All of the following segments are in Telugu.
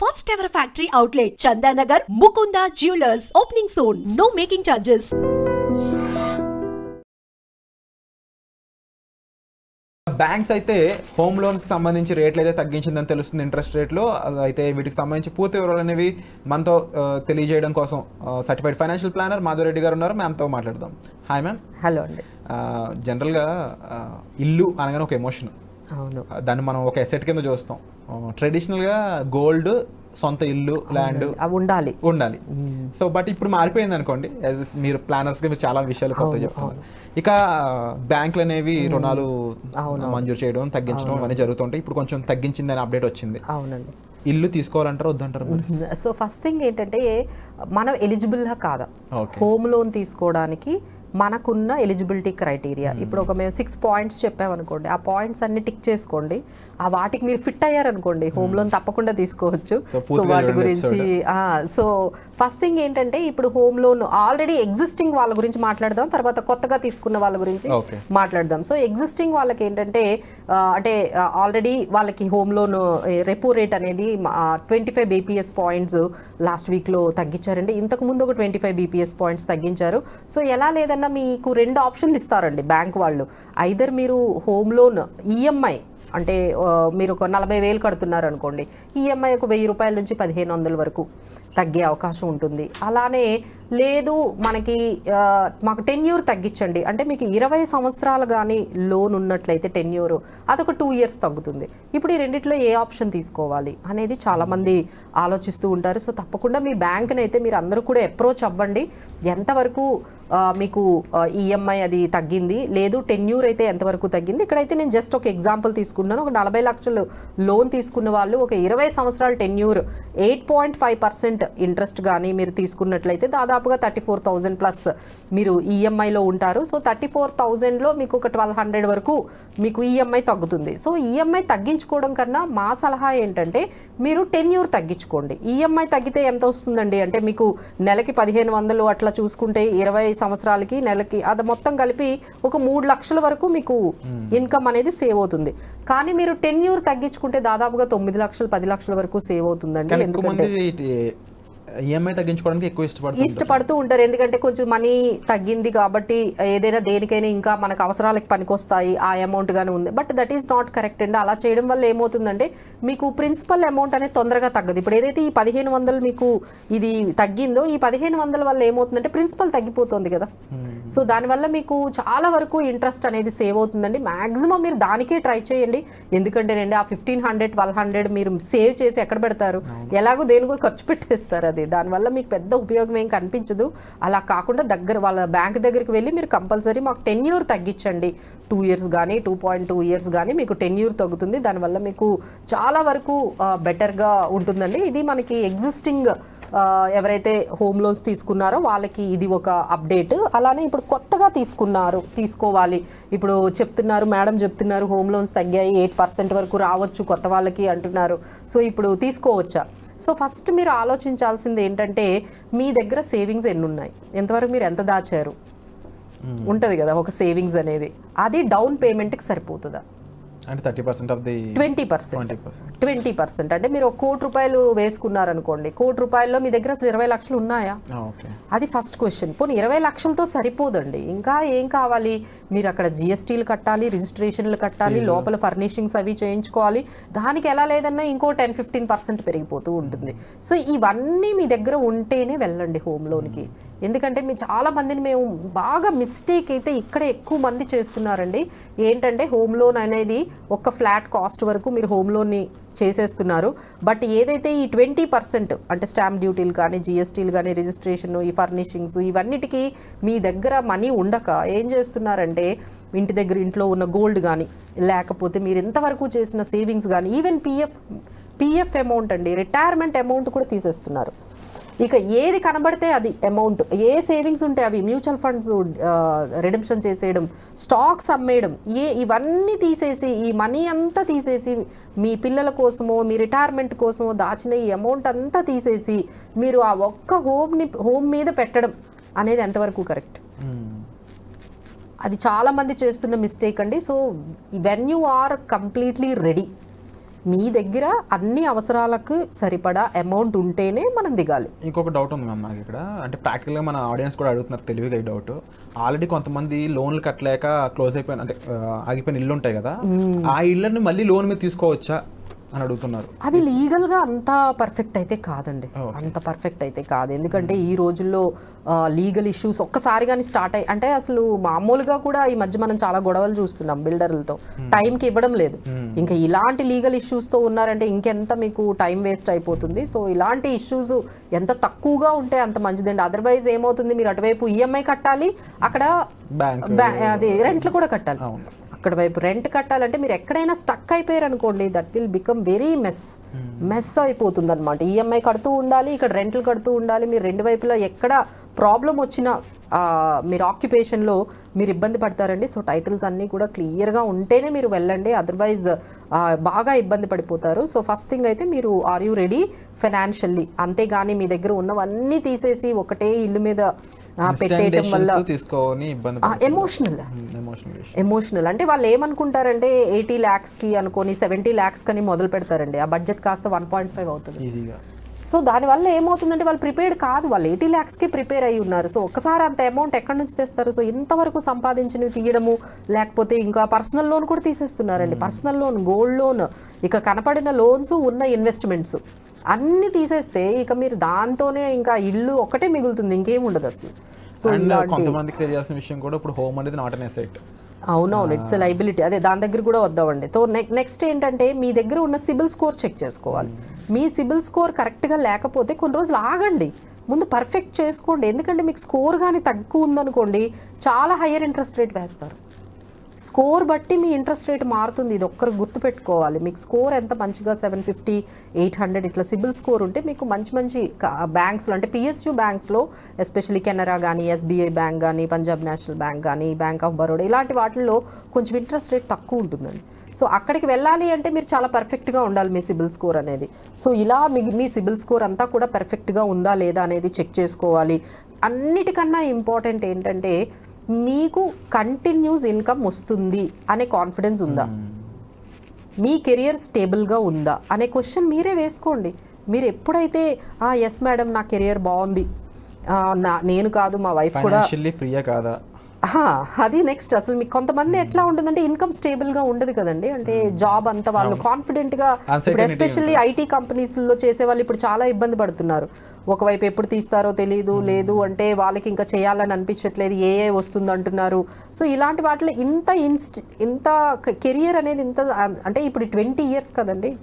First ever factory outlet, Chandanagar, Mukunda Jewelers, opening soon. No making charges. Banks అయితే హోమ్ లోన్కి సంబంధించి రేట్లు అయితే తగ్గించిందని తెలుస్తుంది ఇంట్రెస్ట్ రేట్లో. అయితే వీటికి సంబంధించి పూర్తి వివరాలు అనేవి మనతో తెలియజేయడం కోసం సర్టిఫైడ్ ఫైనాన్షియల్ ప్లానర్ మాధవరెడ్డి గారు ఉన్నారు. మ్యామ్తో మాట్లాడదాం. Hi ma'am. హలో అండి. జనరల్గా ఇల్లు అనగానే ఒక ఎమోషన్, అవును, దాన్ని మనం ఒక ఎసెట్ కింద చూస్తాం. ట్రెడిషనల్గా గోల్డ్, సొంత ఇల్లు, ల్యాండ్ ఉండాలి. సో బట్ ఇప్పుడు మారిపోయింది అనుకోండి. మీరు ప్లానర్స్గా మీరు చాలా విషయాలు కొత్త చెప్తున్నారు. ఇక బ్యాంకులు అనేవి రుణాలు మంజూరు చేయడం, తగ్గించడం అవన్నీ జరుగుతుంటాయి. ఇప్పుడు కొంచెం తగ్గించిందని అప్డేట్ వచ్చింది. అవునండి. ఇల్లు తీసుకోవాలంటారు, వద్దంటారు? సో ఫస్ట్ థింగ్ ఏంటంటే, మనం ఎలిజిబుల్గా కాదా హోమ్ లోన్ తీసుకోవడానికి? మనకున్న ఎలిజిబిలిటీ క్రైటీరియా ఇప్పుడు ఒక మేము 6 పాయింట్స్ చెప్పామనుకోండి, ఆ పాయింట్స్ అన్ని టిక్ చేసుకోండి. ఆ వాటికి మీరు ఫిట్ అయ్యారనుకోండి, హోమ్ లోన్ తప్పకుండా తీసుకోవచ్చు. సో వాటి గురించి సో ఫస్ట్ థింగ్ ఏంటంటే, ఇప్పుడు హోమ్ లోన్ ఆల్రెడీ ఎగ్జిస్టింగ్ వాళ్ళ గురించి మాట్లాడదాం, తర్వాత కొత్తగా తీసుకున్న వాళ్ళ గురించి మాట్లాడదాం. సో ఎగ్జిస్టింగ్ వాళ్ళకి ఏంటంటే, అంటే ఆల్రెడీ వాళ్ళకి హోమ్ లోన్ రెపో రేట్ అనేది 25 BPS పాయింట్స్ లాస్ట్ వీక్లో తగ్గించారండి. ఇంతకు ముందు ఒక 25 BPS పాయింట్స్ తగ్గించారు. సో ఎలా లేదన్నా మీకు 2 ఆప్షన్లు ఇస్తారండి బ్యాంక్ వాళ్ళు. ఐదర్ మీరు హోమ్ లోన్ ఈఎంఐ అంటే మీరు ఒక 40,000 కడుతున్నారు అనుకోండి, ఈఎంఐ ఒక 1,000 రూపాయల నుంచి 1,500 వరకు తగ్గే అవకాశం ఉంటుంది. అలానే లేదు మనకి మాకు టెన్యూర్ తగ్గించండి అంటే, మీకు 20 సంవత్సరాలు కానీ లోన్ ఉన్నట్లయితే టెన్యూర్ అదొక 2 years తగ్గుతుంది. ఇప్పుడు ఈ రెండిట్లో ఏ ఆప్షన్ తీసుకోవాలి అనేది చాలామంది ఆలోచిస్తూ ఉంటారు. సో తప్పకుండా మీ బ్యాంక్ని అయితే మీరు అందరూ కూడా అప్రోచ్ అవ్వండి. ఎంతవరకు మీకు ఈఎంఐ అది తగ్గింది, లేదు టెన్యూర్ అయితే ఎంతవరకు తగ్గింది. ఇక్కడైతే నేను జస్ట్ ఒక ఎగ్జాంపుల్ తీసుకున్నాను. ఒక 40 లక్షలు లోన్ తీసుకున్న వాళ్ళు ఒక 20 సంవత్సరాల టెన్యూర్ 8.5% ఇంట్రెస్ట్ కానీ మీరు తీసుకున్నట్లయితే దాదాపుగా 34,000 ప్లస్ మీరు ఈఎంఐలో ఉంటారు. సో 34,000లో మీకు ఒక 1,200 వరకు మీకు ఈఎంఐ తగ్గుతుంది. సో ఈఎంఐ తగ్గించుకోవడం కన్నా మా సలహా ఏంటంటే, మీరు టెన్యూర్ తగ్గించుకోండి. ఈఎంఐ తగ్గితే ఎంత వస్తుందండి అంటే, మీకు నెలకి 1,500 అట్లా చూసుకుంటే 20 సంవత్సరాలకి నెలకి అది మొత్తం కలిపి ఒక 3 లక్షల వరకు మీకు ఇన్కమ్ అనేది సేవ్ అవుతుంది. కానీ మీరు టెన్యూర్ తగ్గించుకుంటే దాదాపుగా 9 లక్షలు 10 లక్షల వరకు సేవ్ అవుతుందండి. ఎందుకంటే ఈఎంఐ తగ్గించుకోవడానికి ఎక్కువ ఇష్టపడుతూ ఉంటారు. ఎందుకంటే కొంచెం మనీ తగ్గింది కాబట్టి ఏదైనా దేనికైనా ఇంకా మనకు అవసరాలకు పనికొస్తాయి ఆ అమౌంట్ గానే ఉంది. But that is not correct అండి. అలా చేయడం వల్ల ఏమవుతుందంటే, మీకు ప్రిన్సిపల్ అమౌంట్ అనేది తొందరగా తగ్గదు. ఇప్పుడు ఏదైతే ఈ 1,500 మీకు ఇది తగ్గిందో, ఈ 1,500 వల్ల ఏమవుతుందంటే ప్రిన్సిపల్ తగ్గిపోతుంది కదా. సో దానివల్ల మీకు చాలా వరకు ఇంట్రెస్ట్ అనేది సేవ్ అవుతుందండి. మాక్సిమం మీరు దానికే ట్రై చేయండి. ఎందుకంటే రండి, ఆ 1,500 1,200 మీరు సేవ్ చేసి ఎక్కడ పెడతారు? ఎలాగో దేనికో ఖర్చు పెట్టేస్తారు. అది దానివల్ల మీకు పెద్ద ఉపయోగం ఏం కనిపించదు. అలా కాకుండా వాళ్ళ బ్యాంక్ దగ్గరికి వెళ్ళి మీరు కంపల్సరీ మాకు టెన్యూర్ తగ్గించండి, 2 years కానీ 2.2 years కానీ మీకు టెన్యూర్ తగ్గుతుంది. దానివల్ల మీకు చాలా వరకు బెటర్గా ఉంటుందండి. ఇది మనకి ఎగ్జిస్టింగ్ ఎవరైతే హోమ్ లోన్స్ తీసుకున్నారో వాళ్ళకి ఇది ఒక అప్డేట్. అలానే ఇప్పుడు కొత్తగా తీసుకోవాలి ఇప్పుడు మేడం చెప్తున్నారు హోమ్ లోన్స్ తగ్గాయి, 8% వరకు రావచ్చు కొత్త వాళ్ళకి అంటున్నారు. సో ఇప్పుడు తీసుకోవచ్చా? సో ఫస్ట్ మీరు ఆలోచించాల్సింది ఏంటంటే, మీ దగ్గర సేవింగ్స్ ఎన్ని ఉన్నాయి, ఎంతవరకు మీరు ఎంత దాచారు ఉంటుంది కదా ఒక సేవింగ్స్ అనేది. అది డౌన్ పేమెంట్కి సరిపోతుందా అంటే 30% ఆఫ్ ది 20% అంటే మీరు 1 కోటి రూపాయలు వేసుకున్నారనుకోండి, 1 కోటి రూపాయల్లో మీ దగ్గర 20 లక్షలు ఉన్నాయా? అది ఫస్ట్ క్వశ్చన్. పోనీ 20 లక్షలతో సరిపోదండి, ఇంకా ఏం కావాలి? మీరు అక్కడ జిఎస్టీలు కట్టాలి, రిజిస్ట్రేషన్లు కట్టాలి, లోపల ఫర్నిషింగ్స్ అవి చేయించుకోవాలి. దానికి ఎలా లేదన్నా ఇంకో 10-15% పెరిగిపోతూ ఉంటుంది. సో ఇవన్నీ మీ దగ్గర ఉంటేనే వెళ్ళండి హోమ్ లోన్కి. ఎందుకంటే మీ చాలా మందిని మేము బాగా మిస్టేక్ అయితే ఇక్కడ ఎక్కువ మంది చేస్తున్నారండి. ఏంటంటే హోమ్ లోన్ అనేది ఒక ఫ్లాట్ కాస్ట్ వరకు మీరు హోమ్ లోన్ని చేసేస్తున్నారు. బట్ ఏదైతే ఈ 20% అంటే స్టాంప్ డ్యూటీలు కానీ, జిఎస్టీలు కానీ, రిజిస్ట్రేషన్, ఈ ఫర్నిషింగ్స్ ఇవన్నిటికీ మీ దగ్గర మనీ ఉండక ఏం చేస్తున్నారంటే, ఇంట్లో ఉన్న గోల్డ్ కానీ, లేకపోతే మీరు ఎంతవరకు చేసిన సేవింగ్స్ కానీ, ఈవెన్ పిఎఫ్ అమౌంట్ అండి, రిటైర్మెంట్ అమౌంట్ కూడా తీసేస్తున్నారు. ఇక ఏది కనబడితే అది అమౌంట్, ఏ సేవింగ్స్ ఉంటే అవి, మ్యూచువల్ ఫండ్స్ రిడెంప్షన్ చేసేయడం, స్టాక్స్ అమ్మేయడం, ఇవన్నీ తీసేసి ఈ మనీ అంతా తీసేసి మీ పిల్లల కోసమో మీ రిటైర్మెంట్ కోసమో దాచిన ఈ అమౌంట్ అంతా తీసేసి మీరు ఆ ఒక్క హోమ్ మీద పెట్టడం అనేది ఎంతవరకు కరెక్ట్? అది చాలామంది చేస్తున్న మిస్టేక్ అండి. So when you are completely ready, మీ దగ్గర అన్ని అవసరాలకు సరిపడా అమౌంట్ ఉంటేనే మనం దిగాలి. ఇంకొక డౌట్ ఉంది మ్యామ్ నాకు ఇక్కడ, అంటే ప్రాక్టికల్గా మన ఆడియన్స్ కూడా అడుగుతున్నారు తెలివిగా ఈ డౌట్. ఆల్రెడీ కొంతమంది లోన్లు కట్టలేక క్లోజ్ అయిపోయిన, అంటే ఆగిపోయిన ఇల్లు ఉంటాయి కదా, ఆ ఇళ్ళని మళ్ళీ లోన్ మీద తీసుకోవచ్చా అని అడుగుతున్నారు. అవి లీగల్గా అంత పర్ఫెక్ట్ అయితే కాదండి, అంత పర్ఫెక్ట్ అయితే కాదు. ఎందుకంటే ఈ రోజుల్లో లీగల్ ఇష్యూస్ ఒక్కసారి కానీ స్టార్ట్ అయ్యి, అంటే అసలు మామూలుగా కూడా ఈ మధ్య మనం చాలా గొడవలు చూస్తున్నాం బిల్డర్లతో, టైంకి ఇవ్వడం లేదు. ఇంకా ఇలాంటి లీగల్ ఇష్యూస్తో ఉన్నారంటే ఇంకెంత మీకు టైం వేస్ట్ అయిపోతుంది. సో ఇలాంటి ఇష్యూస్ ఎంత తక్కువగా ఉంటే అంత మంచిదండి. అదర్వైజ్ ఏమవుతుంది, మీరు అటువైపు ఈఎంఐ కట్టాలి, అక్కడ అది రెంట్లు కూడా కట్టాలి. అక్కడ వైపు రెంట్ కట్టాలంటే మీరు ఎక్కడైనా స్టక్ అయిపోయారు అనుకోండి, that will become very mess అయిపోతుంది అనమాట. ఈఎంఐ కడుతూ ఉండాలి, ఇక్కడ రెంట్లు కడుతూ ఉండాలి. మీరు రెండు వైపులా ఎక్కడ ప్రాబ్లం వచ్చినా మీరు ఆక్యుపేషన్లో మీరు ఇబ్బంది పడతారండి. సో టైటిల్స్ అన్నీ కూడా క్లియర్గా ఉంటేనే మీరు వెళ్ళండి, అదర్వైజ్ బాగా ఇబ్బంది పడిపోతారు. సో ఫస్ట్ థింగ్ అయితే మీరు ఆర్ యూ రెడీ ఫైనాన్షియల్లీ, అంతేగాని మీ దగ్గర ఉన్నవన్నీ తీసేసి ఒకటే ఇల్లు మీద పెట్టేయటం వల్ల ఎమోషనల్ అంటే వాళ్ళు ఏమనుకుంటారంటే 80 lakhsకి అనుకొని 70 lakhs కని మొదలు పెడతారండి. ఆ బడ్జెట్ కాస్త 1.5 అవుతుంది. సో దానివల్ల ఏమవుతుందంటే వాళ్ళు ప్రిపేర్డ్ కాదు, వాళ్ళు 80 lakhsకి ప్రిపేర్ అయ్యి ఉన్నారు. సో ఒక్కసారి అంత అమౌంట్ ఎక్కడి నుంచి తెస్తారు? సో ఇంతవరకు సంపాదించినవి తీయడము, లేకపోతే ఇంకా పర్సనల్ లోన్ కూడా తీసేస్తున్నారండి. పర్సనల్ లోన్, గోల్డ్ లోన్, ఇక కనపడిన లోన్స్, ఉన్న ఇన్వెస్ట్మెంట్స్ అన్ని తీసేస్తే ఇక మీరు దాంతోనే ఇంకా ఇల్లు ఒకటే మిగులుతుంది, ఇంకేం ఉండదు అసలు. సో కొంతమందికి తెలియాల్సిన విషయం కూడా, ఇప్పుడు హోమ్ అనేది నాట్ ఎన్ అసెట్. అవునవును, ఇట్స్ లైబిలిటీ. అదే దాని దగ్గర కూడా వద్దామండి. సో నెక్స్ట్ ఏంటంటే మీ దగ్గర ఉన్న సిబిల్ స్కోర్ చెక్ చేసుకోవాలి. మీ సిబిల్ స్కోర్ కరెక్ట్గా లేకపోతే కొన్ని రోజులు ఆగండి, ముందు పర్ఫెక్ట్ చేసుకోండి. ఎందుకంటే మీకు స్కోర్ కానీ తక్కువ ఉందనుకోండి, చాలా హయ్యర్ ఇంట్రెస్ట్ రేట్ వేస్తారు. స్కోర్ బట్టి మీ ఇంట్రెస్ట్ రేట్ మారుతుంది, ఇది ఒక్కరు గుర్తుపెట్టుకోవాలి. మీకు స్కోర్ ఎంత మంచిగా 750, 800 ఇట్లా సిబిల్ స్కోర్ ఉంటే మీకు మంచి బ్యాంక్స్లో, అంటే పిఎస్యూ బ్యాంక్స్లో ఎస్పెషల్లీ కెనరా కానీ, ఎస్బీఐ బ్యాంక్ కానీ, పంజాబ్ నేషనల్ బ్యాంక్ కానీ, బ్యాంక్ ఆఫ్ బరోడా, ఇలాంటి వాటిల్లో కొంచెం ఇంట్రెస్ట్ రేట్ తక్కువ ఉంటుందండి. సో అక్కడికి వెళ్ళాలి అంటే మీరు చాలా పర్ఫెక్ట్గా ఉండాలి మీ సిబిల్ స్కోర్ అనేది. సో ఇలా మీ సిబిల్ స్కోర్ అంతా కూడా పర్ఫెక్ట్గా ఉందా లేదా అనేది చెక్ చేసుకోవాలి. అన్నిటికన్నా ఇంపార్టెంట్ ఏంటంటే మీకు కంటిన్యూస్ ఇన్కమ్ వస్తుంది అనే కాన్ఫిడెన్స్ ఉందా, మీ కెరియర్ స్టేబుల్గా ఉందా అనే క్వశ్చన్ మీరే వేసుకోండి. మీరు ఎప్పుడైతే ఎస్ మేడం నా కెరియర్ బాగుంది, నేను కాదు మా వైఫ్ కూడా ఫ్రీయా కాదా, అది నెక్స్ట్. అసలు మీకు కొంతమంది ఎట్లా ఉంటుందంటే ఇన్కమ్ స్టేబుల్గా ఉండదు కదండి, అంటే జాబ్ అంతా వాళ్ళు కాన్ఫిడెంట్గా, ఇప్పుడు ఎస్పెషల్లీ ఐటీ కంపెనీస్లో చేసే వాళ్ళు ఇప్పుడు చాలా ఇబ్బంది పడుతున్నారు. ఒకవైపు ఎప్పుడు తీస్తారో తెలియదు, లేదు అంటే వాళ్ళకి ఇంకా చేయాలని అనిపించట్లేదు, ఏ వస్తుంది అంటున్నారు. సో ఇలాంటి వాటిలో ఇంత కెరియర్ అనేది ఇంత, అంటే ఇప్పుడు 20 years కదండి,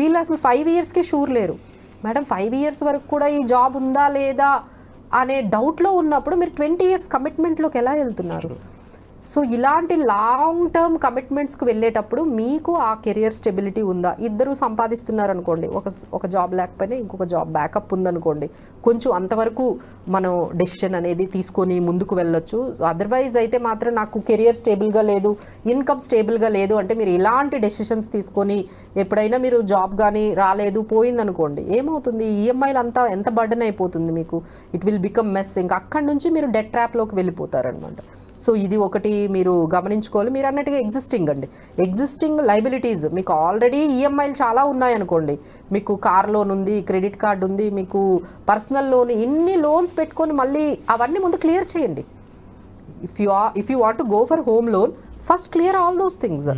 వీళ్ళు అసలు 5 yearsకి షూర్ లేరు. మేడం 5 years వరకు కూడా ఈ జాబ్ ఉందా లేదా అనే డౌట్లో ఉన్నప్పుడు మీరు 20 years కమిట్మెంట్లోకి ఎలా వెళ్తున్నారు? సో ఇలాంటి లాంగ్ టర్మ్ కమిట్మెంట్స్కి వెళ్ళేటప్పుడు మీకు ఆ కెరియర్ స్టెబిలిటీ ఉందా? ఇద్దరు సంపాదిస్తున్నారు అనుకోండి, ఒక జాబ్ లేకపోయినా ఇంకొక జాబ్ బ్యాకప్ ఉందనుకోండి, కొంచెం అంతవరకు మనం డెసిషన్ అనేది తీసుకొని ముందుకు వెళ్ళొచ్చు. అదర్వైజ్ అయితే మాత్రం నాకు కెరియర్ స్టేబుల్గా లేదు, ఇన్కమ్ స్టేబుల్గా లేదు అంటే మీరు ఇలాంటి డెసిషన్స్ తీసుకొని ఎప్పుడైనా మీరు జాబ్ కానీ రాలేదు పోయిందనుకోండి, ఏమవుతుంది? ఈఎంఐలు అంతా ఎంత బర్డెన్ అయిపోతుంది మీకు, ఇట్ విల్ బికమ్ మెస్. ఇంకా అక్కడి నుంచి మీరు డెట్ ట్రాప్లోకి వెళ్ళిపోతారనమాట. సో ఇది ఒకటి మీరు గమనించుకోవాలి. మీరు అన్నట్టుగా ఎగ్జిస్టింగ్ లైబిలిటీస్, మీకు ఆల్రెడీ ఈఎంఐలు చాలా ఉన్నాయనుకోండి, మీకు కార్ లోన్ ఉంది, క్రెడిట్ కార్డు ఉంది, మీకు పర్సనల్ లోన్, ఇన్ని లోన్స్ పెట్టుకొని మళ్ళీ అవన్నీ ముందు క్లియర్ చేయండి. If you want to go for home loan, first clear all those things.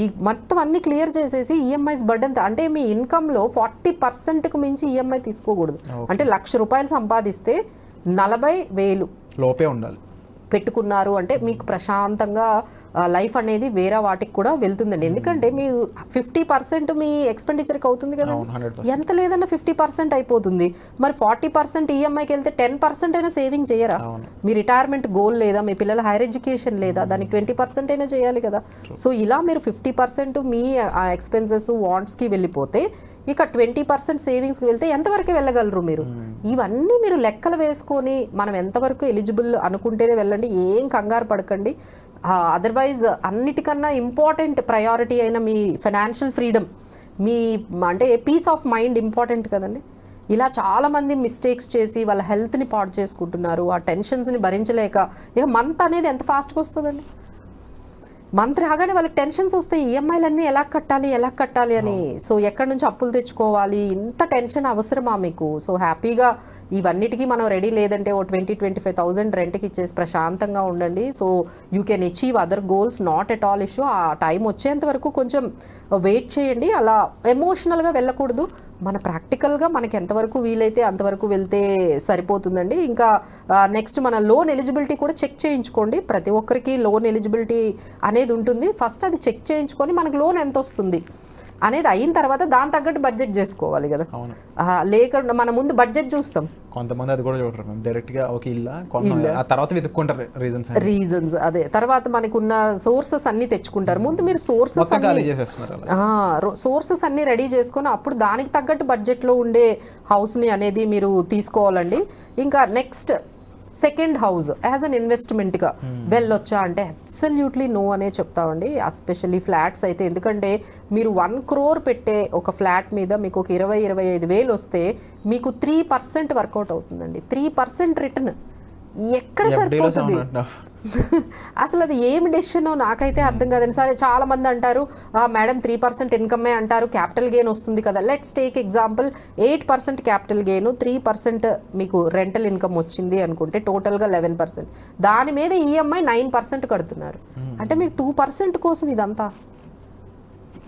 ఈ మొత్తం అన్ని క్లియర్ చేసేసి ఈఎంఐస్ బర్డెన్, అంటే మీ ఇన్కమ్లో 40%కు మించి ఈఎంఐ తీసుకోకూడదు. అంటే ₹1,00,000 సంపాదిస్తే 40,000 లోపే ఉండాలి పెట్టుకున్నారు అంటే మీకు ప్రశాంతంగా లైఫ్ అనేది వేరే వాటికి కూడా వెళ్తుందండి. ఎందుకంటే మీ 50% మీ ఎక్స్పెండిచర్కి అవుతుంది కదా, ఎంత లేదన్నా 50% అయిపోతుంది. మరి 40% ఈఎంఐకి వెళ్తే 10% అయినా సేవింగ్ చేయరా? మీ రిటైర్మెంట్ గోల్ లేదా, మీ పిల్లల హైయర్ ఎడ్యుకేషన్ లేదా, దానికి 20% అయినా చేయాలి కదా. సో ఇలా మీరు 50% మీ ఎక్స్పెన్సెస్ వాంట్స్కి వెళ్ళిపోతే ఇక 20% సేవింగ్స్కి వెళ్తే ఎంతవరకు వెళ్ళగలరు మీరు? ఇవన్నీ మీరు లెక్కలు వేసుకొని మనం ఎంతవరకు ఎలిజిబుల్ అనుకుంటేనే వెళ్ళండి, ఏం కంగారు పడకండి. అదర్వైజ్ అన్నిటికన్నా ఇంపార్టెంట్ ప్రయారిటీ అయిన మీ ఫైనాన్షియల్ ఫ్రీడమ్, మీ అంటే పీస్ ఆఫ్ మైండ్ ఇంపార్టెంట్ కదండి. ఇలా చాలామంది మిస్టేక్స్ చేసి వాళ్ళ హెల్త్ని పాడు చేసుకుంటున్నారు, ఆ టెన్షన్స్ని భరించలేక. ఇక మంత్ అనేది ఎంత ఫాస్ట్గా వస్తుందండి? మంత్ రాగానే వాళ్ళకి టెన్షన్స్ వస్తాయి, ఈఎంఐలన్నీ ఎలా కట్టాలి అని. సో ఎక్కడి నుంచి అప్పులు తెచ్చుకోవాలి, ఇంత టెన్షన్ అవసరమా మీకు? సో హ్యాపీగా ఇవన్నిటికీ మనం రెడీ, లేదంటే ఓ 20-25,000 రెంట్కి ఇచ్చేసి ప్రశాంతంగా ఉండండి. So you can achieve other goals, not at all issue. ఆ టైం వచ్చేంత వరకు కొంచెం వెయిట్ చేయండి, అలా ఎమోషనల్గా వెళ్ళకూడదు. మన ప్రాక్టికల్గా మనకి ఎంతవరకు వీలైతే అంతవరకు వెళ్తే సరిపోతుందండి. ఇంకా నెక్స్ట్ మన లోన్ ఎలిజిబిలిటీ కూడా చెక్ చేయించుకోండి. ప్రతి ఒక్కరికి లోన్ ఎలిజిబిలిటీ అనేది ఉంటుంది. ఫస్ట్ అది చెక్ చేయించుకొని మనకు లోన్ ఎంత వస్తుంది అనేది అయిన తర్వాత దాని తగ్గట్టు బడ్జెట్ చేసుకోవాలి కదా. లేకుండా మన ముందు బడ్జెట్ చూస్తాం, కొంతమంది అది కూడా చూడరు, డైరెక్ట్ గా ఒక ఇల్లు ఆ తర్వాత వెతుక్కుంటారు రీజన్స్. అదే తర్వాత మనకున్న సోర్సెస్ అన్ని తెచ్చుకుంటారు. ముందు మీరు సోర్సెస్ అన్ని రెడీ చేసుకొని అప్పుడు దానికి తగ్గట్టు బడ్జెట్ లో ఉండే హౌస్ ని అనేది మీరు తీసుకోవాలండి. ఇంకా next second house as an ఇన్వెస్ట్మెంట్గా వెళ్ళొచ్చా అంటే అబ్సల్యూట్లీ నో అనే చెప్తామండి. ఎస్పెషల్లీ ఫ్లాట్స్ అయితే, ఎందుకంటే మీరు 1 crore పెట్టే ఒక ఫ్లాట్ మీద మీకు ఒక 20-25 వేలు వస్తే మీకు 3% వర్కౌట్ అవుతుందండి. 3% రిటర్న్ ఎక్కడ సరిపోతుంది? అసలు అది ఏమి డెసిషన్ నాకైతే అర్థం కాదండి. సరే చాలా మంది అంటారు మేడం 3% ఇన్కమే అంటారు, క్యాపిటల్ గెయిన్ వస్తుంది కదా. Let's take example 8% capital gain, 3% మీకు రెంటల్ ఇన్కమ్ వచ్చింది అనుకుంటే టోటల్గా 11%. దాని మీద ఈఎంఐ 9% కడుతున్నారు అంటే మీకు 2% కోసం ఇదంతా.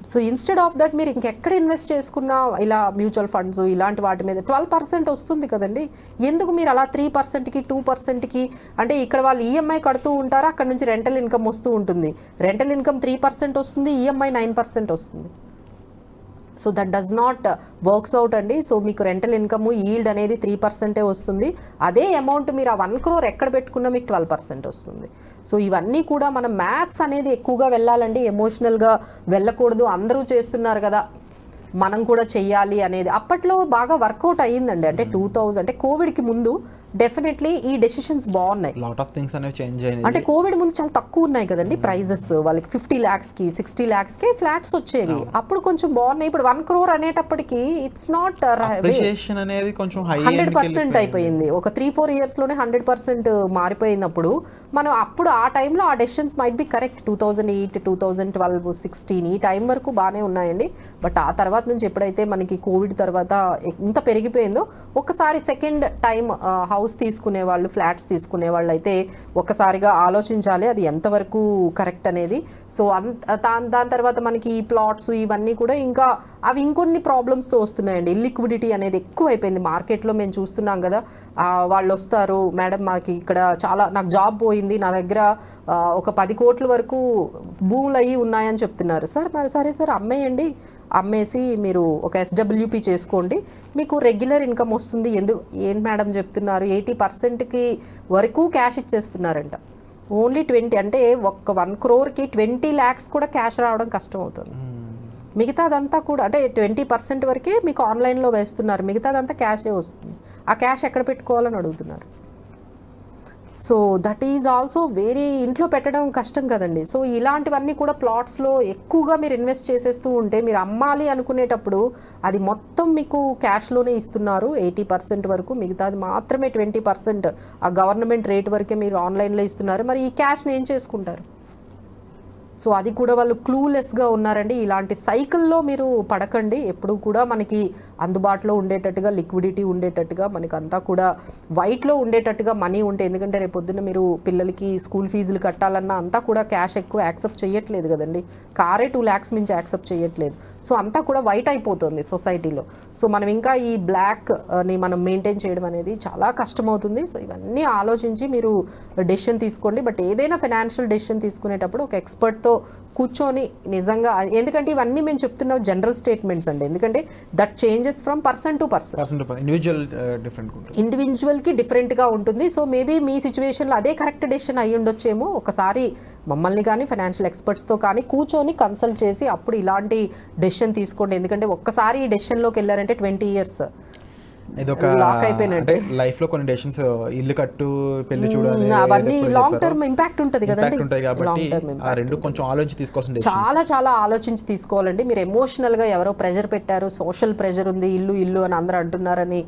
సో ఇన్స్టెడ్ ఆఫ్ దట్ మీరు ఇంకెక్కడ ఇన్వెస్ట్ చేసుకున్నా ఇలా మ్యూచువల్ ఫండ్స్ ఇలాంటి వాటి మీద 12% వస్తుంది కదండి. ఎందుకు మీరు అలా 3%కి 2%కి అంటే ఇక్కడ వాళ్ళు ఈఎంఐ కడుతూ ఉంటారు, అక్కడ నుంచి రెంటల్ ఇన్కమ్ వస్తూ ఉంటుంది. రెంటల్ ఇన్కమ్ 3% వస్తుంది, ఈఎంఐ 9% వస్తుంది. So that does not works out అండి. సో మీకు రెంటల్ ఇన్కమ్ ఈల్డ్ అనేది 3% వస్తుంది. అదే అమౌంట్ మీరు ఆ 1 crore ఎక్కడ పెట్టుకున్నా మీకు 12% వస్తుంది. సో ఇవన్నీ కూడా మనం మ్యాథ్స్ అనేది ఎక్కువగా వెళ్ళాలండి, ఎమోషనల్గా వెళ్ళకూడదు. అందరూ చేస్తున్నారు కదా మనం కూడా చెయ్యాలి అనేది అప్పట్లో బాగా వర్కౌట్ అయ్యిందండి. అంటే 2000 అంటే కోవిడ్కి ముందు డెఫినెట్లీ ఈ డెసిషన్స్ బాగున్నాయి. లాట్ ఆఫ్ థింగ్స్ అనేవి చేంజ్ అయ్యాయి. అంటే కోవిడ్ ముందు చాలా తక్కువ ఉన్నాయి కదండి ప్రైజెస్, వాళ్ళకి 50 lakhsకి 60 lakhsకి ఫ్లాట్స్ వచ్చేవి. అప్పుడు కొంచెం బాగున్నాయి. ఇప్పుడు 1 crore అనేటప్పటికి ఇట్స్ నాట్ అప్రిషియేషన్ అనేది కొంచెం 100% అయిపోయింది. ఒక 3-4 yearsలోనే 100% మారిపోయినప్పుడు మనం అప్పుడు ఆ టైంలో ఆ డెసిషన్స్ మైట్ బి కరెక్ట్. 2008, 2012, 16 ఈ టైం వరకు బాగానే ఉన్నాయండి. బట్ ఆ తర్వాత నుంచి ఎప్పుడైతే మనకి కోవిడ్ తర్వాత ఇంత పెరిగిపోయిందో ఒకసారి సెకండ్ టైం హౌస్ తీసుకునే వాళ్ళు, ఫ్లాట్స్ తీసుకునే వాళ్ళు అయితే ఒక్కసారిగా ఆలోచించాలి అది ఎంతవరకు కరెక్ట్ అనేది. సో దాని తర్వాత మనకి ఈ ప్లాట్స్ ఇవన్నీ కూడా ఇంకా అవి ఇంకొన్ని ప్రాబ్లమ్స్తో వస్తున్నాయండి. ఇల్లిక్విడిటీ అనేది ఎక్కువ అయిపోయింది మార్కెట్లో. మేము చూస్తున్నాం కదా, వాళ్ళు వస్తారు మేడం మాకు ఇక్కడ చాలా నాకు జాబ్ పోయింది, నా దగ్గర ఒక 10 కోట్ల వరకు భూములు అయ్యి ఉన్నాయని చెప్తున్నారు. సార్ మరి సరే సార్ అమ్మేయండి, అమ్మేసి మీరు ఒక SWP చేసుకోండి, మీకు రెగ్యులర్ ఇన్కమ్ వస్తుంది. ఎందుకు ఏం మేడం చెప్తున్నారు? 80%కి వరకు క్యాష్ ఇచ్చేస్తున్నారంట. ఓన్లీ 20 అంటే ఒక్క 1 crore-కి 20 lakhs కూడా క్యాష్ రావడం కష్టం అవుతుంది. మిగతాదంతా కూడా అంటే 20% వరకే మీకు ఆన్లైన్లో వేస్తున్నారు, మిగతాదంతా క్యాషే వస్తుంది. ఆ క్యాష్ ఎక్కడ పెట్టుకోవాలని అడుగుతున్నారు. So that is also very, ఇంట్లో పెట్టడం కష్టం కదండి. సో ఇలాంటివన్నీ కూడా ప్లాట్స్లో ఎక్కువగా మీరు ఇన్వెస్ట్ చేసేస్తూ ఉంటే మీరు అమ్మాలి అనుకునేటప్పుడు అది మొత్తం మీకు క్యాష్లోనే ఇస్తున్నారు 80% వరకు, మిగతాది మాత్రమే 20% ఆ గవర్నమెంట్ రేట్ వరకే మీరు ఆన్లైన్లో ఇస్తున్నారు. మరి ఈ క్యాష్ని ఏం చేసుకుంటారు? సో అది కూడా వాళ్ళు క్లూలెస్గా ఉన్నారండి. ఇలాంటి సైకిల్లో మీరు పడకండి. ఎప్పుడు కూడా మనకి అందుబాటులో ఉండేటట్టుగా, లిక్విడిటీ ఉండేటట్టుగా, మనకి అంతా కూడా వైట్లో ఉండేటట్టుగా మనీ ఉంటే, ఎందుకంటే రేపొద్దున మీరు పిల్లలకి స్కూల్ ఫీజులు కట్టాలన్నా అంతా కూడా క్యాష్ ఎక్కువ యాక్సెప్ట్ చేయట్లేదు కదండి. కారే 2 lakhs మించి యాక్సెప్ట్ చేయట్లేదు. సో అంతా కూడా వైట్ అయిపోతుంది సొసైటీలో. సో మనం ఇంకా ఈ బ్లాక్ని మనం మెయింటైన్ చేయడం అనేది చాలా కష్టమవుతుంది. సో ఇవన్నీ ఆలోచించి మీరు డెసిషన్ తీసుకోండి. బట్ ఏదైనా ఫైనాన్షియల్ డెసిషన్ తీసుకునేటప్పుడు ఒక ఎక్స్పర్ట్తో కూర్చొని నిజంగా, ఎందుకంటే ఇవన్నీ మేము చెప్తున్న జనరల్ స్టేట్మెంట్స్ అండి, ఎందుకంటే that changes from person to person, ఇండివిజువల్కి డిఫరెంట్గా ఉంటుంది. సో మేబీ మీ సిచ్యువేషన్లో అదే కరెక్ట్ డెసిషన్ అయ్యి ఉండొచ్చేమో. ఒకసారి మమ్మల్ని కానీ ఫైనాన్షియల్ ఎక్స్పర్ట్స్తో కానీ కూర్చొని కన్సల్ట్ చేసి అప్పుడు ఇలాంటి డెసిషన్ తీసుకోండి. ఎందుకంటే ఒక్కసారి ఈ డెసిషన్లోకి వెళ్ళారంటే 20 years ఇది ఒక లాక్ అయిపోయినట్టు. లైఫ్ లో కొన్ని డెసిషన్స్, ఇల్లు కట్టు, పెళ్లి చూడాలి, అవన్నీ లాంగ్ టర్మ్ ఇంపాక్ట్ ఉంటుంది కదండి. ఉంటాయి కాబట్టి ఆ రెండు కొంచెం ఆలోచించి తీసుకోవాల్సిన చాలా చాలా ఆలోచించి తీసుకోవాలండి. మీరు ఎమోషనల్ గా ఎవరో ప్రెజర్ పెట్టారు, సోషల్ ప్రెజర్ ఉంది, ఇల్లు ఇల్లు అని అందరూ అంటున్నారని,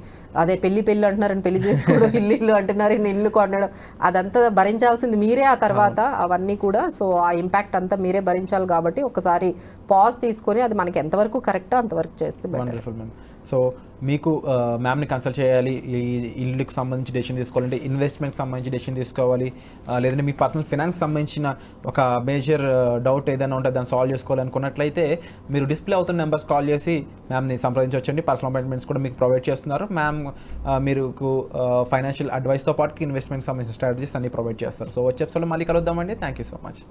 అదే పెళ్లి అంటున్నారని పెళ్లి చేసుకోవడం, ఇల్లు అంటున్నారని ఇల్లు కొనడం, అదంతా భరించాల్సింది మీరే ఆ తర్వాత అవన్నీ కూడా. సో ఆ ఇంపాక్ట్ అంతా మీరే భరించాలి కాబట్టి ఒకసారి పాజ్ తీసుకొని అది మనకి ఎంతవరకు కరెక్టో అంతవరకు చేస్తే బెటర్. సో మీకు మ్యామ్ని కన్సల్ట్ చేయాలి, ఈ ఇల్లుకి సంబంధించి డెసిషన్ తీసుకోవాలంటే, ఇన్వెస్ట్మెంట్కి సంబంధించి డెసిషన్ తీసుకోవాలి, లేదంటే మీ పర్సనల్ ఫినాన్స్కి సంబంధించిన ఒక మేజర్ డౌట్ ఏదైనా ఉంటే దాన్ని సాల్వ్ చేసుకోవాలనుకున్నట్లయితే మీరు డిస్ప్లే అవుతున్న నెంబర్స్ కాల్ చేసి మ్యామ్ని సంప్రదించవచ్చండి. పర్సనల్ అపాయింట్మెంట్స్ కూడా మీకు ప్రొవైడ్ చేస్తున్నారు. మ్యామ్ మీరు ఫైనాన్షియల్ అడ్వైస్తో పాటు ఇన్వెస్ట్మెంట్కి సంబంధించిన స్ట్రాటజీస్ అన్ని ప్రొవైడ్ చేస్తారు. సో వచ్చే ఎపిసోడ్లో మళ్ళీ కలుద్దామండి. Thank you so much.